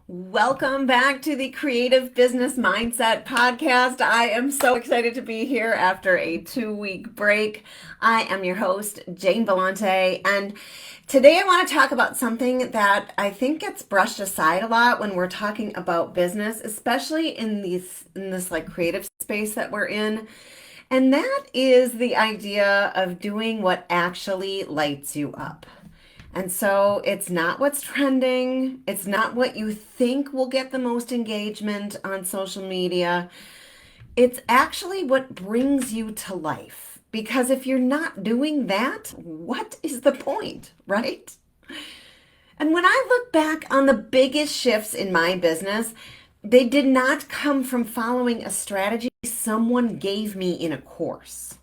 Welcome back to the Creative Business Mindset Podcast. I am so excited to be here after a 2-week break. I am your host, Jane Vellante, and today I want to talk about something that I think gets brushed aside a lot when we're talking about business, especially in this like creative space that we're in. And that is the idea of doing what actually lights you up. And so it's not what's trending. It's not what you think will get the most engagement on social media. It's actually what brings you to life. Because if you're not doing that, what is the point, right? And when I look back on the biggest shifts in my business, they did not come from following a strategy someone gave me in a course.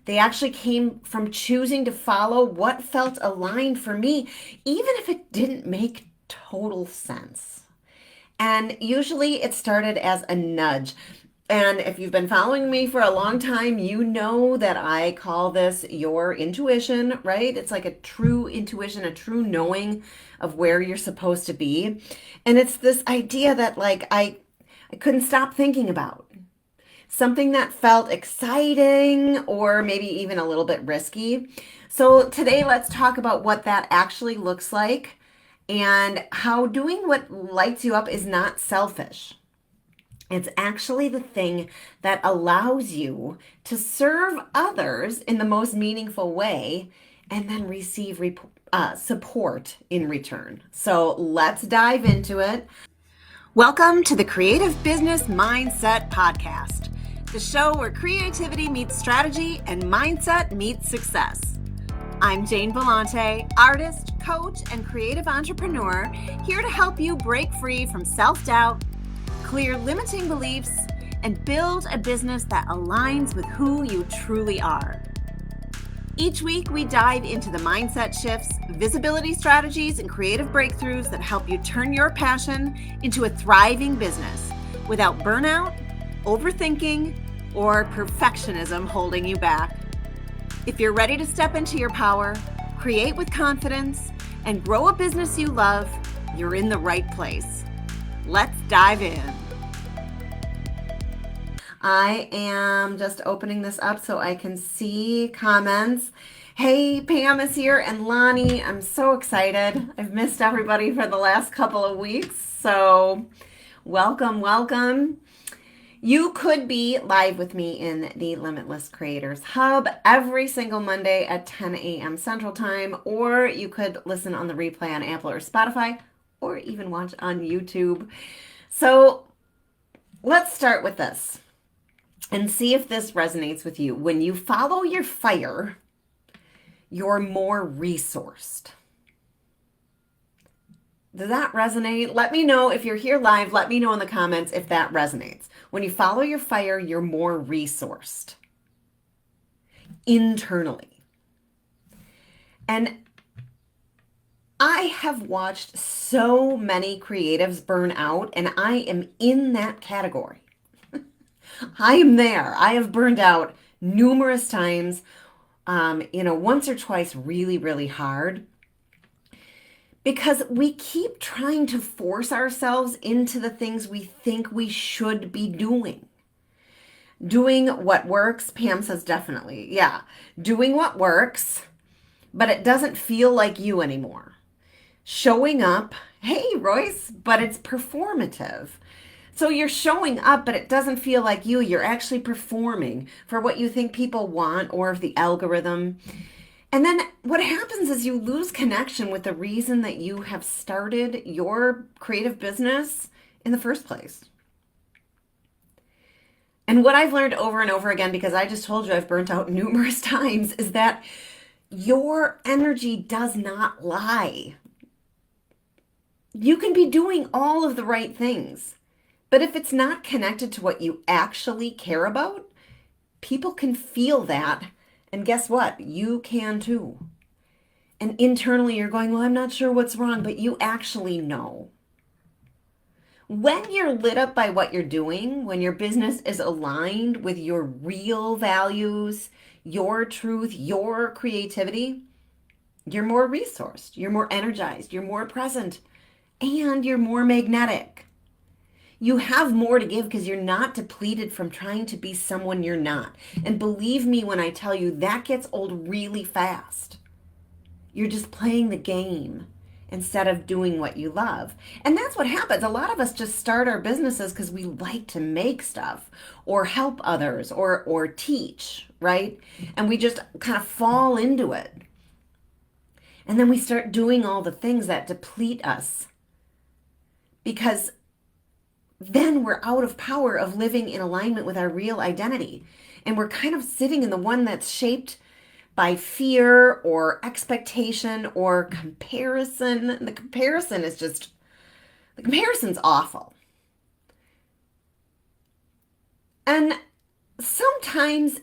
They actually came from choosing to follow what felt aligned for me, even if it didn't make total sense. And usually it started as a nudge. And if you've been following me for a long time, you know that I call this your intuition, right? It's like a true intuition, a true knowing of where you're supposed to be. And it's this idea that I couldn't stop thinking about. Something that felt exciting or maybe even a little bit risky. So today let's talk about what that actually looks like and how doing what lights you up is not selfish. It's actually the thing that allows you to serve others in the most meaningful way and then receive support in return. So let's dive into it. Welcome to the Creative Business Mindset Podcast, the show where creativity meets strategy and mindset meets success. I'm Jane Vellante, artist, coach, and creative entrepreneur, here to help you break free from self-doubt, clear limiting beliefs, and build a business that aligns with who you truly are. Each week, we dive into the mindset shifts, visibility strategies, and creative breakthroughs that help you turn your passion into a thriving business without burnout, overthinking, or perfectionism holding you back. If you're ready to step into your power, create with confidence, and grow a business you love, you're in the right place. Let's dive in. I am just opening this up so I can see comments. Hey, Pam is here and Lonnie. I'm so excited. I've missed everybody for the last couple of weeks. So welcome. You could be live with me in the Limitless Creators Hub every single Monday at 10 a.m. Central Time, or you could listen on the replay on Apple or Spotify, or even watch on YouTube. So let's start with this and see if this resonates with you. When you follow your fire, you're more resourced. Does that resonate? Let me know if you're here live. Let me know in the comments if that resonates. When you follow your fire, you're more resourced internally. And I have watched so many creatives burn out, and I am in that category. I am there. I have burned out numerous times, once or twice really, really hard. Because we keep trying to force ourselves into the things we think we should be doing. Doing what works, Pam says definitely. Yeah, doing what works, but it doesn't feel like you anymore. Showing up, hey, Royce, but it's performative. So you're showing up, but it doesn't feel like you. You're actually performing for what you think people want or the algorithm. And then what happens is you lose connection with the reason that you have started your creative business in the first place. And what I've learned over and over again, because I just told you I've burnt out numerous times, is that your energy does not lie. You can be doing all of the right things, but if it's not connected to what you actually care about, people can feel that. And guess what? You can too. And internally you're going, well, I'm not sure what's wrong, but you actually know. When you're lit up by what you're doing, when your business is aligned with your real values, your truth, your creativity, you're more resourced, you're more energized, you're more present, and you're more magnetic. You have more to give because you're not depleted from trying to be someone you're not. And believe me when I tell you, that gets old really fast. You're just playing the game instead of doing what you love. And that's what happens. A lot of us just start our businesses because we like to make stuff or help others or teach, right? And we just kind of fall into it. And then we start doing all the things that deplete us because then we're out of power of living in alignment with our real identity. And we're kind of sitting in the one that's shaped by fear or expectation or comparison. The comparison's awful. And sometimes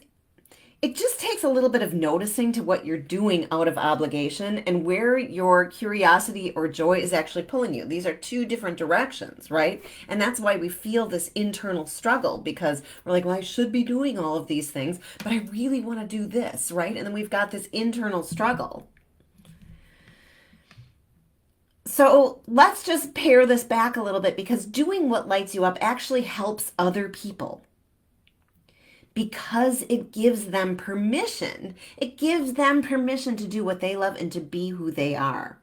it just takes a little bit of noticing to what you're doing out of obligation and where your curiosity or joy is actually pulling you. These are two different directions, right? And that's why we feel this internal struggle because we're like, well, I should be doing all of these things, but I really want to do this, right? And then we've got this internal struggle. So let's just pare this back a little bit because doing what lights you up actually helps other people. Because it gives them permission. It gives them permission to do what they love and to be who they are.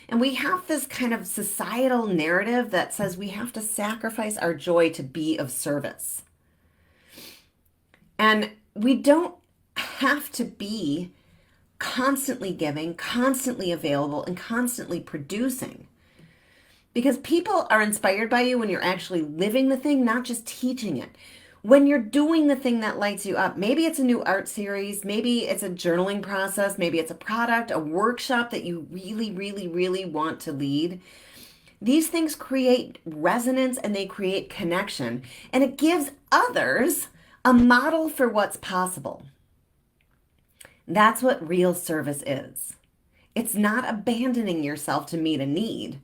And we have this kind of societal narrative that says we have to sacrifice our joy to be of service. And we don't have to be constantly giving, constantly available, and constantly producing. Because people are inspired by you when you're actually living the thing, not just teaching it. When you're doing the thing that lights you up, maybe it's a new art series, maybe it's a journaling process, maybe it's a product, a workshop that you really, really, really want to lead. These things create resonance and they create connection, and it gives others a model for what's possible. That's what real service is. It's not abandoning yourself to meet a need.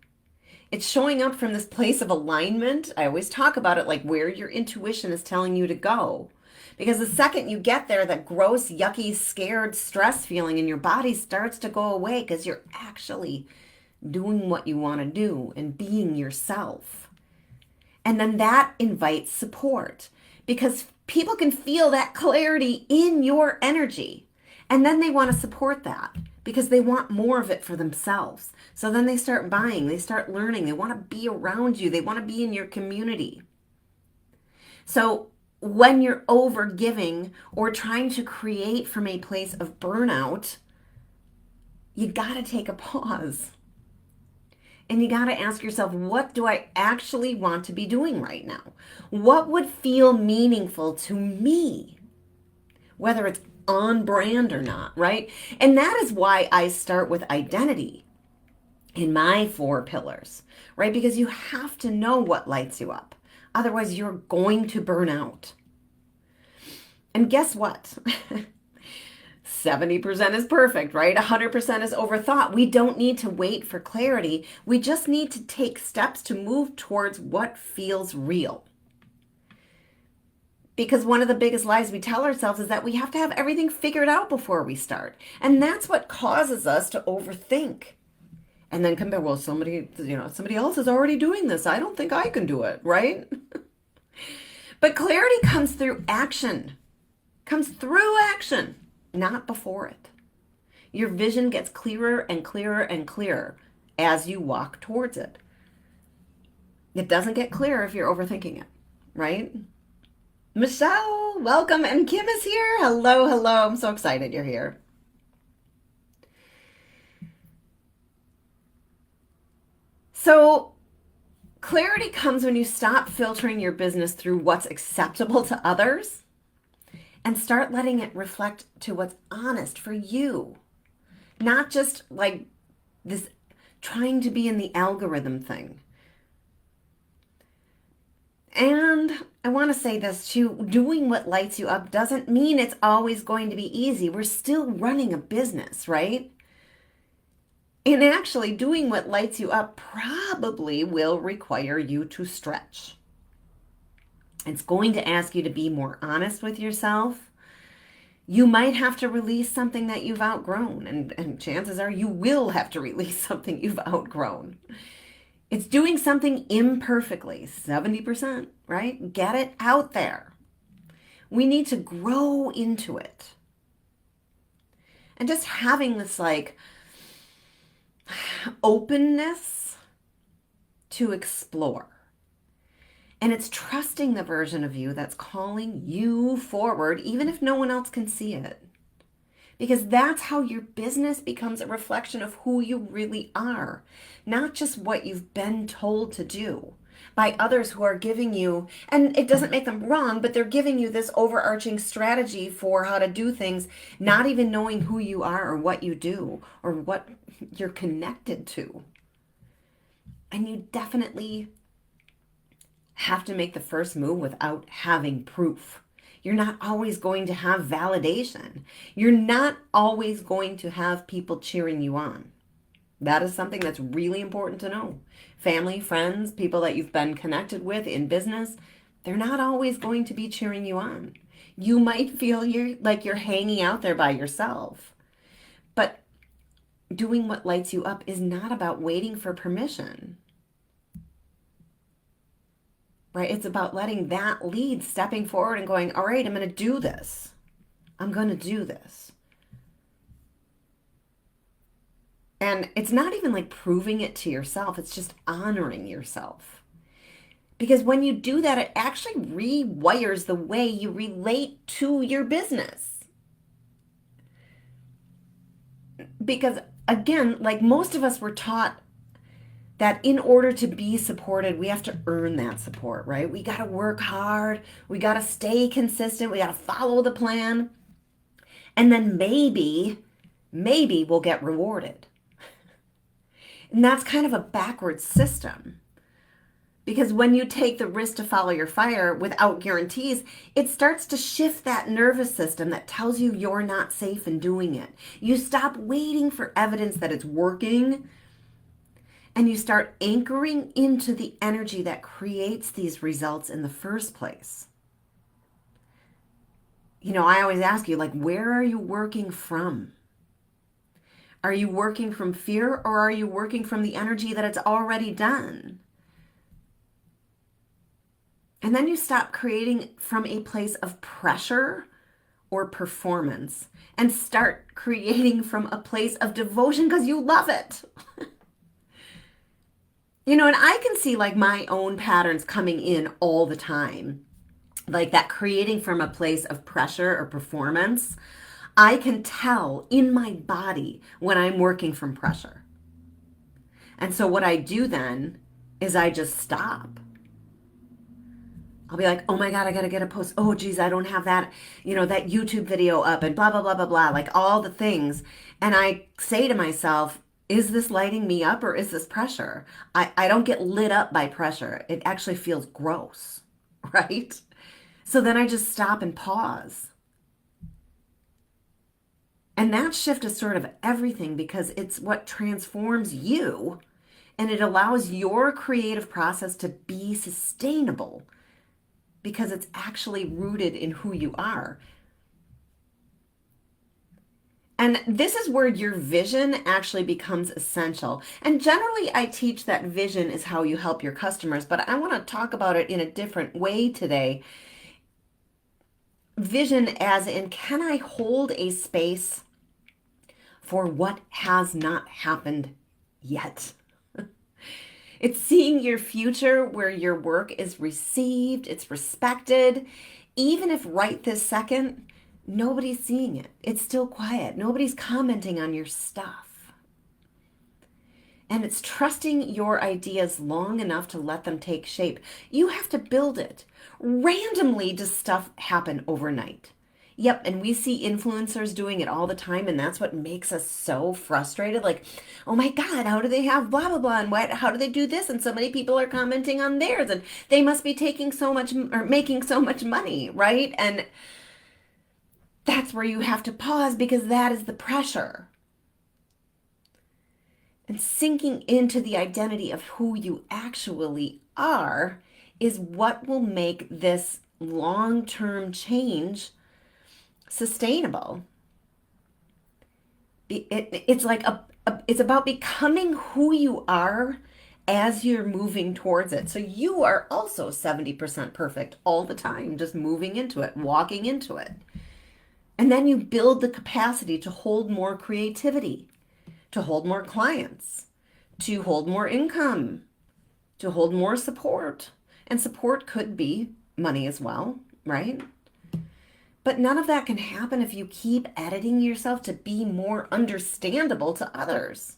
It's showing up from this place of alignment. I always talk about it like where your intuition is telling you to go. Because the second you get there, that gross, yucky, scared, stress feeling in your body starts to go away because you're actually doing what you want to do and being yourself. And then that invites support because people can feel that clarity in your energy. And then they want to support that because they want more of it for themselves. So then they start buying, they start learning, they want to be around you, they want to be in your community. So when you're over giving or trying to create from a place of burnout, you got to take a pause. And you got to ask yourself, what do I actually want to be doing right now? What would feel meaningful to me? Whether it's on brand or not, right? And that is why I start with identity in my 4 pillars, right? Because you have to know what lights you up. Otherwise, you're going to burn out. And guess what? 70% is perfect, right? 100% is overthought. We don't need to wait for clarity. We just need to take steps to move towards what feels real. Because one of the biggest lies we tell ourselves is that we have to have everything figured out before we start. And that's what causes us to overthink. And then come back, well, somebody else is already doing this. I don't think I can do it, right? But clarity comes through action. Comes through action, not before it. Your vision gets clearer and clearer and clearer as you walk towards it. It doesn't get clearer if you're overthinking it, right? Michelle, welcome. And Kim is here. Hello, hello. I'm so excited you're here. So clarity comes when you stop filtering your business through what's acceptable to others and start letting it reflect to what's honest for you. Not just like this trying to be in the algorithm thing. And I want to say this too, doing what lights you up doesn't mean it's always going to be easy. We're still running a business, right? And actually doing what lights you up probably will require you to stretch. It's going to ask you to be more honest with yourself. You might have to release something that you've outgrown, and chances are you will have to release something you've outgrown. It's doing something imperfectly, 70%, right? Get it out there. We need to grow into it. And just having this like openness to explore. And it's trusting the version of you that's calling you forward, even if no one else can see it. Because that's how your business becomes a reflection of who you really are, not just what you've been told to do by others who are giving you, and it doesn't make them wrong, but they're giving you this overarching strategy for how to do things, not even knowing who you are or what you do or what you're connected to. And you definitely have to make the first move without having proof. You're not always going to have validation. You're not always going to have people cheering you on. That is something that's really important to know. Family, friends, people that you've been connected with in business, they're not always going to be cheering you on. You might feel you're hanging out there by yourself. But doing what lights you up is not about waiting for permission. Right? It's about letting that lead, stepping forward and going, all right, I'm going to do this. I'm going to do this. And it's not even like proving it to yourself. It's just honoring yourself. Because when you do that, it actually rewires the way you relate to your business. Because again, like most of us were taught that in order to be supported, we have to earn that support, right? We got to work hard. We got to stay consistent. We got to follow the plan. And then maybe we'll get rewarded. And that's kind of a backwards system. Because when you take the risk to follow your fire without guarantees, it starts to shift that nervous system that tells you you're not safe in doing it. You stop waiting for evidence that it's working. And you start anchoring into the energy that creates these results in the first place. You know, I always ask you, like, where are you working from? Are you working from fear or are you working from the energy that it's already done? And then you stop creating from a place of pressure or performance and start creating from a place of devotion because you love it. You know, and I can see like my own patterns coming in all the time, like that creating from a place of pressure or performance. I can tell in my body when I'm working from pressure. And so what I do then is I just stop. I'll be like, oh my God, I got to get a post. Oh, geez, I don't have that, that YouTube video up and blah, blah, blah, blah, blah, like all the things. And I say to myself, is this lighting me up or is this pressure? I don't get lit up by pressure. It actually feels gross, right? So then I just stop and pause. And that shift is sort of everything because it's what transforms you and it allows your creative process to be sustainable because it's actually rooted in who you are. And this is where your vision actually becomes essential. And generally, I teach that vision is how you help your customers, but I want to talk about it in a different way today. Vision as in, can I hold a space for what has not happened yet? It's seeing your future where your work is received, it's respected, even if right this second, nobody's seeing it. It's still quiet. Nobody's commenting on your stuff. And it's trusting your ideas long enough to let them take shape. You have to build it. Randomly does stuff happen overnight. Yep, and we see influencers doing it all the time, and that's what makes us so frustrated. Like, oh my God, how do they have blah, blah, blah, and how do they do this? And so many people are commenting on theirs, and they must be taking so much or making so much money, right? And that's where you have to pause because that is the pressure. And sinking into the identity of who you actually are is what will make this long-term change sustainable. It's like it's about becoming who you are as you're moving towards it. So you are also 70% perfect all the time, just moving into it, walking into it. And then you build the capacity to hold more creativity, to hold more clients, to hold more income, to hold more support. And support could be money as well, right? But none of that can happen if you keep editing yourself to be more understandable to others.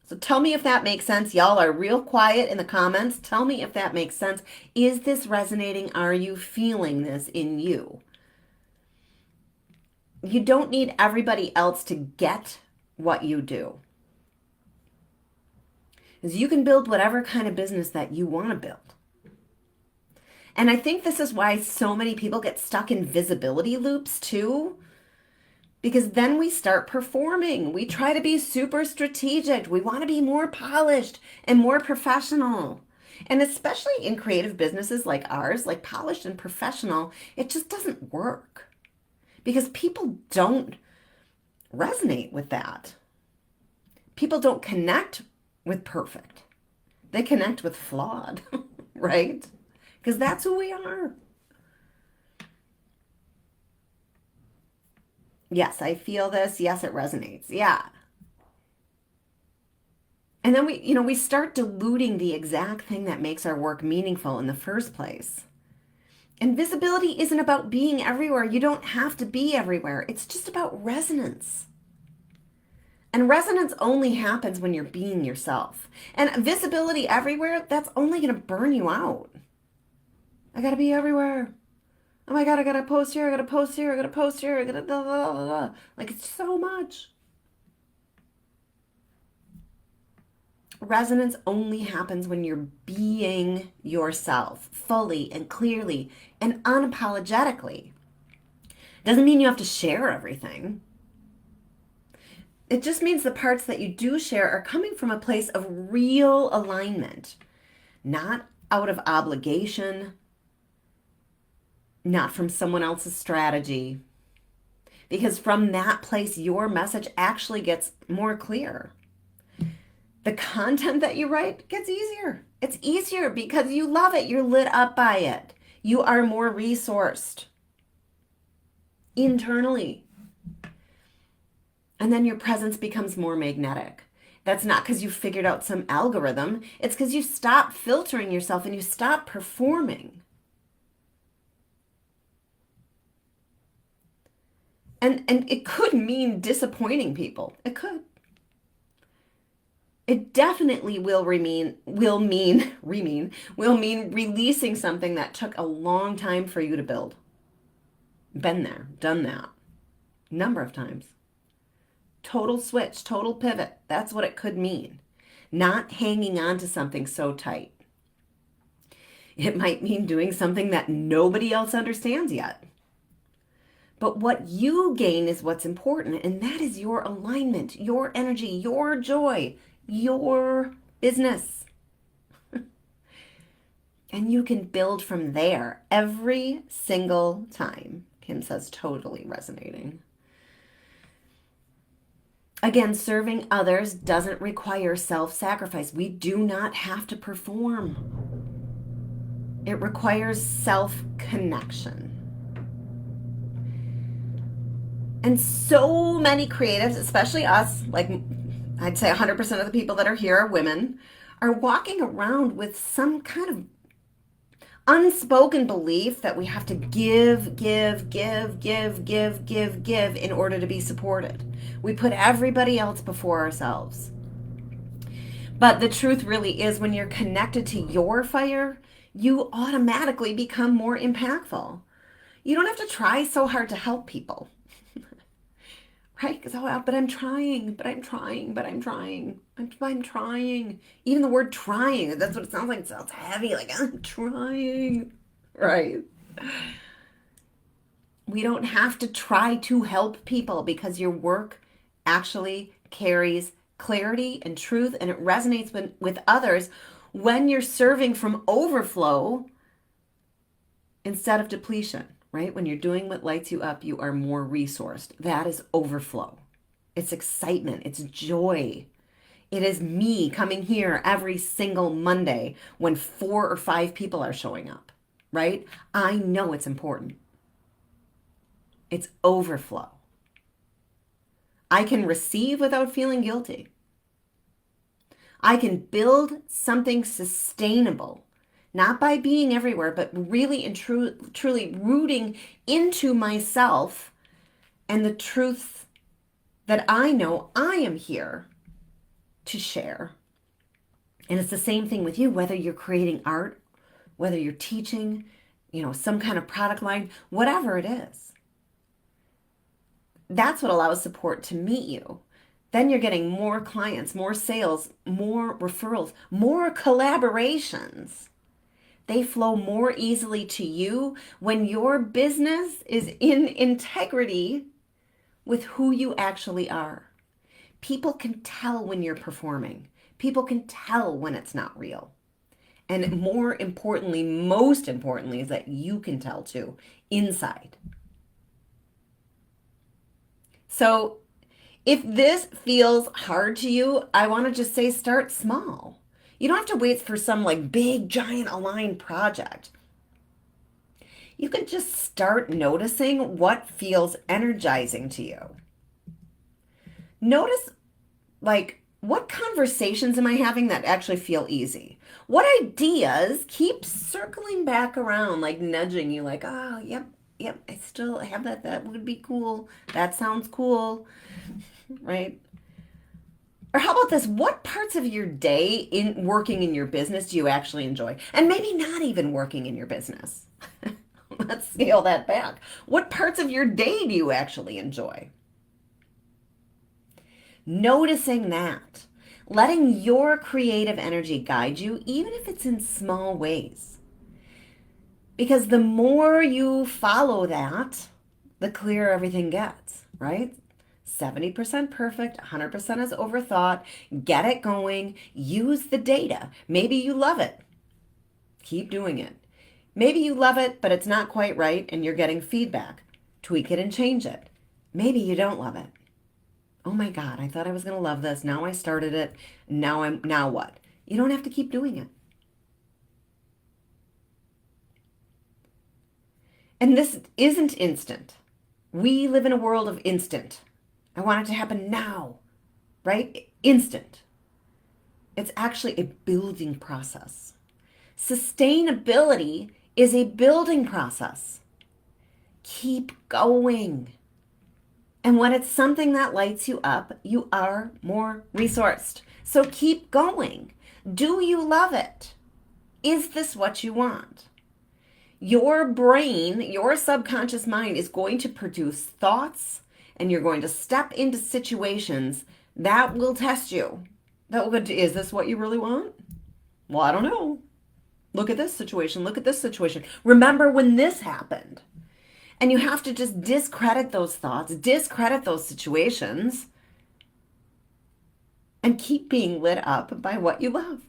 So tell me if that makes sense. Y'all are real quiet in the comments. Tell me if that makes sense. Is this resonating? Are you feeling this in you? You don't need everybody else to get what you do. Because you can build whatever kind of business that you want to build. And I think this is why so many people get stuck in visibility loops too. Because then we start performing. We try to be super strategic. We want to be more polished and more professional. And especially in creative businesses like ours, like polished and professional, it just doesn't work. Because people don't resonate with that. People don't connect with perfect. They connect with flawed, right? Because that's who we are. Yes, I feel this. Yes, it resonates. Yeah. And then we start diluting the exact thing that makes our work meaningful in the first place. And visibility isn't about being everywhere. You don't have to be everywhere. It's just about resonance. And resonance only happens when you're being yourself. And visibility everywhere, that's only going to burn you out. I got to be everywhere. Oh my God, I got to post here, I got to post here, I got to post here, I got to blah, blah, blah, blah. Like it's so much. Resonance only happens when you're being yourself fully and clearly and unapologetically. Doesn't mean you have to share everything. It just means the parts that you do share are coming from a place of real alignment, not out of obligation, not from someone else's strategy. Because from that place, your message actually gets more clear. The content that you write gets easier. It's easier because you love it. You're lit up by it. You are more resourced internally. And then your presence becomes more magnetic. That's not because you figured out some algorithm. It's because you stop filtering yourself and you stop performing. And it could mean disappointing people. It could. It definitely will mean releasing something that took a long time for you to build. Been there, done that. Number of times. Total switch, total pivot. That's what it could mean. Not hanging on to something so tight. It might mean doing something that nobody else understands yet. But what you gain is what's important, and that is your alignment, your energy, your joy, your business. And you can build from there every single time. Kim says totally resonating. Again, serving others doesn't require self-sacrifice. We do not have to perform. It requires self-connection. And so many creatives, especially us, like I'd say 100% of the people that are here are women, are walking around with some kind of unspoken belief that we have to give in order to be supported. We put everybody else before ourselves. But the truth really is when you're connected to your fire, you automatically become more impactful. You don't have to try so hard to help people. Right? Because, but I'm trying. I'm trying. Even the word trying, that's what it sounds like. It sounds heavy, like I'm trying. Right? We don't have to try to help people because your work actually carries clarity and truth and it resonates with others when you're serving from overflow instead of depletion. Right? When you're doing what lights you up, you are more resourced. That is overflow. It's excitement. It's joy. It is me coming here every single Monday when 4 or 5 people are showing up, right? I know it's important. It's overflow. I can receive without feeling guilty. I can build something sustainable, not by being everywhere, but really and truly rooting into myself and the truth that I know I am here to share. And it's the same thing with you, whether you're creating art, whether you're teaching, some kind of product line, whatever it is. That's what allows support to meet you. Then you're getting more clients, more sales, more referrals, more collaborations. They flow more easily to you when your business is in integrity with who you actually are. People can tell when you're performing. People can tell when it's not real. And more importantly, most importantly, is that you can tell too, inside. So if this feels hard to you, I want to just say start small. You don't have to wait for some big, giant aligned project. You could just start noticing what feels energizing to you. Notice what conversations am I having that actually feel easy? What ideas keep circling back around, nudging you, oh, yep, I still have that. That would be cool. That sounds cool, right? Or how about this? What parts of your day in working in your business do you actually enjoy? And maybe not even working in your business. Let's scale that back. What parts of your day do you actually enjoy? Noticing that, letting your creative energy guide you, even if it's in small ways. Because the more you follow that, the clearer everything gets, right? 70% perfect, 100% is overthought. Get it going. Use the data. Maybe you love it. Keep doing it. Maybe you love it, but it's not quite right and you're getting feedback. Tweak it and change it. Maybe you don't love it. Oh my God, I thought I was going to love this. Now I started it. Now what? You don't have to keep doing it. And this isn't instant. We live in a world of instant. I want it to happen now, right? Instant. It's actually a building process. Sustainability is a building process. Keep going. And when it's something that lights you up, you are more resourced. So keep going. Do you love it? Is this what you want? Your brain, your subconscious mind is going to produce thoughts, and you're going to step into situations that will test you. Is this what you really want? Well, I don't know. Look at this situation. Look at this situation. Remember when this happened? And you have to just discredit those thoughts, discredit those situations, and keep being lit up by what you love.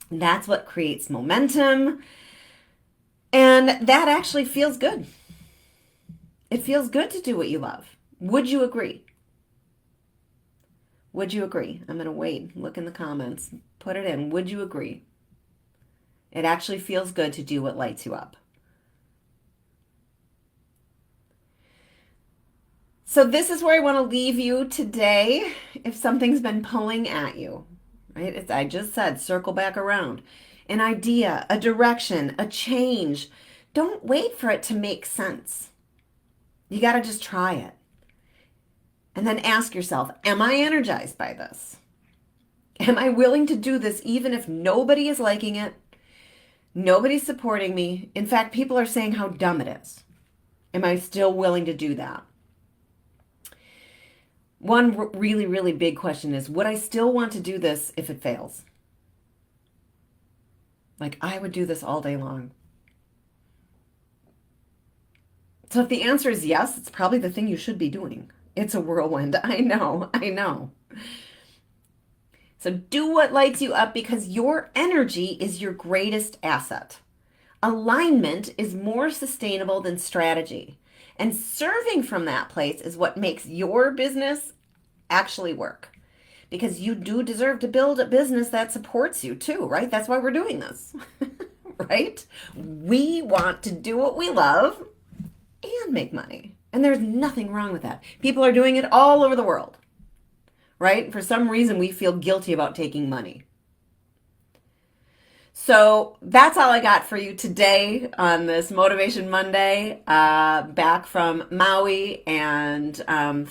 And that's what creates momentum. And that actually feels good. It feels good to do what you love. Would you agree? Would you agree? I'm going to wait. Look in the comments. Put it in. Would you agree? It actually feels good to do what lights you up. So this is where I want to leave you today. If something's been pulling at you, right? I just said, circle back around. An idea, a direction, a change. Don't wait for it to make sense. You got to just try it. And then ask yourself, am I energized by this? Am I willing to do this even if nobody is liking it? Nobody's supporting me. In fact, people are saying how dumb it is. Am I still willing to do that? One really, really big question is, would I still want to do this if it fails? I would do this all day long. So if the answer is yes, it's probably the thing you should be doing. It's a whirlwind. I know. So do what lights you up because your energy is your greatest asset. Alignment is more sustainable than strategy. And serving from that place is what makes your business actually work. because you do deserve to build a business that supports you too, right? That's why we're doing this, right? We want to do what we love and make money. And there's nothing wrong with that. People are doing it all over the world, right? For some reason, we feel guilty about taking money. So that's all I got for you today on this Motivation Monday. Back from Maui, and I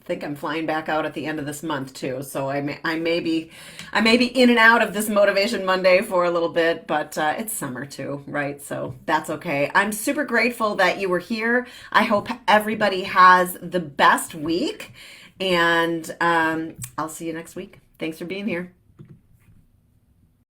think I'm flying back out at the end of this month too. So I may be in and out of this Motivation Monday for a little bit, but it's summer too, right? So that's okay. I'm super grateful that you were here. I hope everybody has the best week, and I'll see you next week. Thanks for being here.